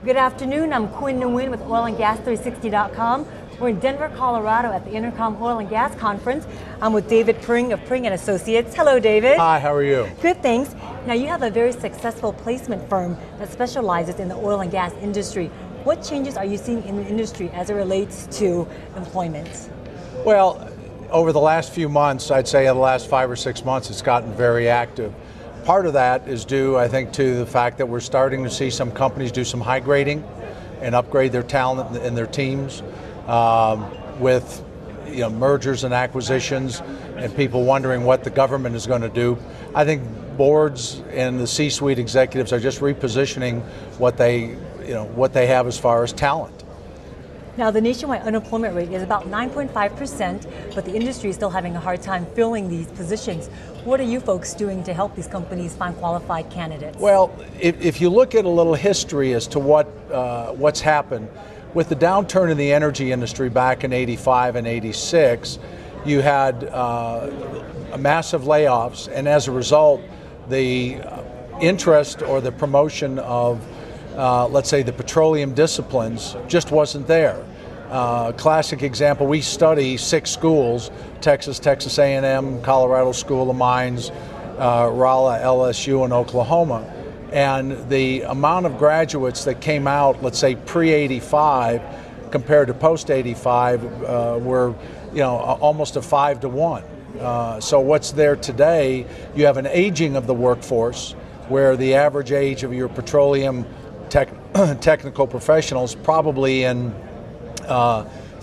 Good afternoon, I'm Quinn Nguyen with oilandgas360.com. We're in Denver, Colorado at the EnerCom Oil and Gas Conference. I'm with David Preng of Preng and Associates. Hello, David. Hi, how are you? Good, thanks. Now you have a very successful placement firm that specializes in the oil and gas industry. What changes are you seeing in the industry as it relates to employment? Well, over the last few months, I'd say in the last 5 or 6 months, it's gotten very active. Part of that is due, I think, to the fact that we're starting to see some companies do some high grading and upgrade their talent and their teams with mergers and acquisitions and people wondering what the government is going to do. I think boards and the C-suite executives are just repositioning what they have as far as talent. Now, the nationwide unemployment rate is about 9.5%, but the industry is still having a hard time filling these positions. What are you folks doing to help these companies find qualified candidates? Well, if you look at a little history as to what's happened, with the downturn in the energy industry back in '85 and '86, you had massive layoffs, and as a result, the interest or the promotion of let's say the petroleum disciplines just wasn't there. Classic example, we study 6 schools, Texas A&M, Colorado School of Mines, Rolla, LSU, and Oklahoma. And the amount of graduates that came out, let's say pre-85 compared to post-85 were almost a 5 to 1. So what's there today, you have an aging of the workforce where the average age of your petroleum technical professionals probably in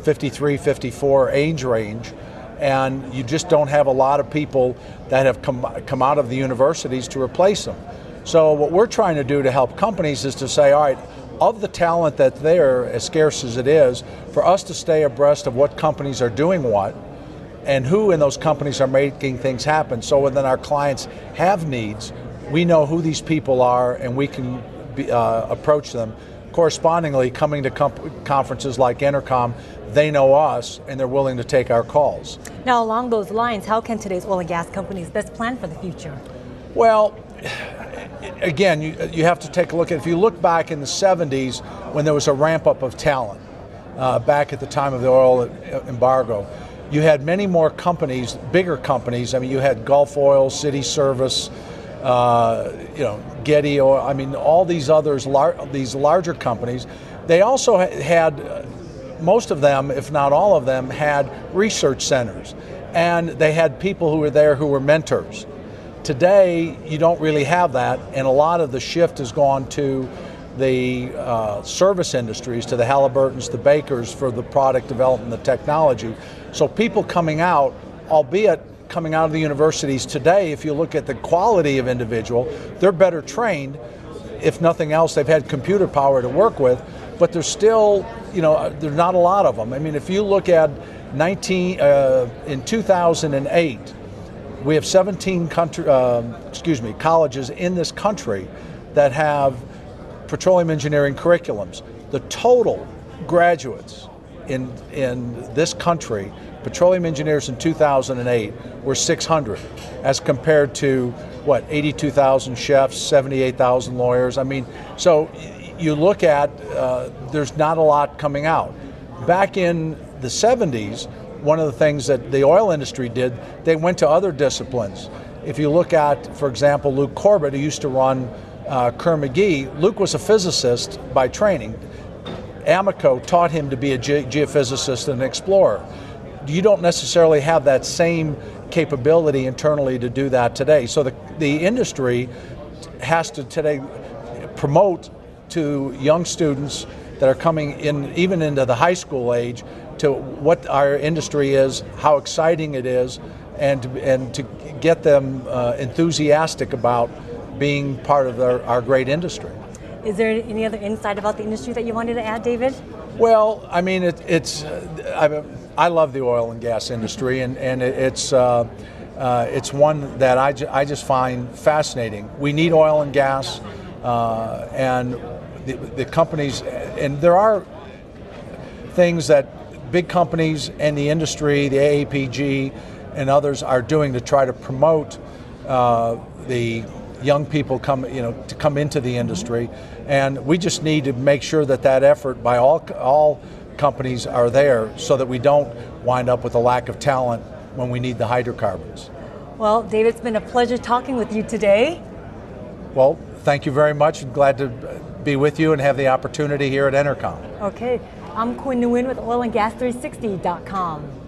53, 54 age range, and you just don't have a lot of people that have come out of the universities to replace them. So what we're trying to do to help companies is to say, all right, of the talent that's there, as scarce as it is, for us to stay abreast of what companies are doing what, and who in those companies are making things happen. So when our clients have needs, we know who these people are and we can approach them. Correspondingly, coming to conferences like EnerCom, they know us and they're willing to take our calls. Now, along those lines, how can today's oil and gas companies best plan for the future? Well, again, you have to take a look at, if you look back in the 70s when there was a ramp up of talent, back at the time of the oil embargo, you had many more companies, bigger companies. I mean, you had Gulf Oil, City Service, Getty Oil, I mean, all these others, these larger companies. They also had, most of them, if not all of them, had research centers. And they had people who were there who were mentors. Today, you don't really have that, and a lot of the shift has gone to the service industries, to the Halliburtons, the Bakers, for the product development, the technology. So people coming out, albeit coming out of the universities today, if you look at the quality of individual, they're better trained. If nothing else, they've had computer power to work with, but there's still, there's not a lot of them. I mean, if you look at in 2008, we have 17 colleges in this country that have petroleum engineering curriculums. The total graduates in this country, petroleum engineers in 2008, were 600, as compared to, 82,000 chefs, 78,000 lawyers. I mean, so you look at, there's not a lot coming out. Back in the 70s, one of the things that the oil industry did, they went to other disciplines. If you look at, for example, Luke Corbett, who used to run Kerr-McGee, Luke was a physicist by training. Amoco taught him to be a geophysicist and an explorer. You don't necessarily have that same capability internally to do that today. So the industry has to today promote to young students that are coming in, even into the high school age, to what our industry is, how exciting it is, and to get them enthusiastic about being part of our great industry. Is there any other insight about the industry that you wanted to add, David? Well, I mean, I love the oil and gas industry, and it's one that I just find fascinating. We need oil and gas, and the companies, and there are things that big companies and the industry, the AAPG and others, are doing to try to promote the young people to come into the industry, and we just need to make sure that that effort by all companies are there so that we don't wind up with a lack of talent when we need the hydrocarbons. Well, David, it's been a pleasure talking with you today. Well, thank you very much. I'm glad to be with you and have the opportunity here at EnerCom. Okay, I'm Quinn Nguyen with oilandgas360.com.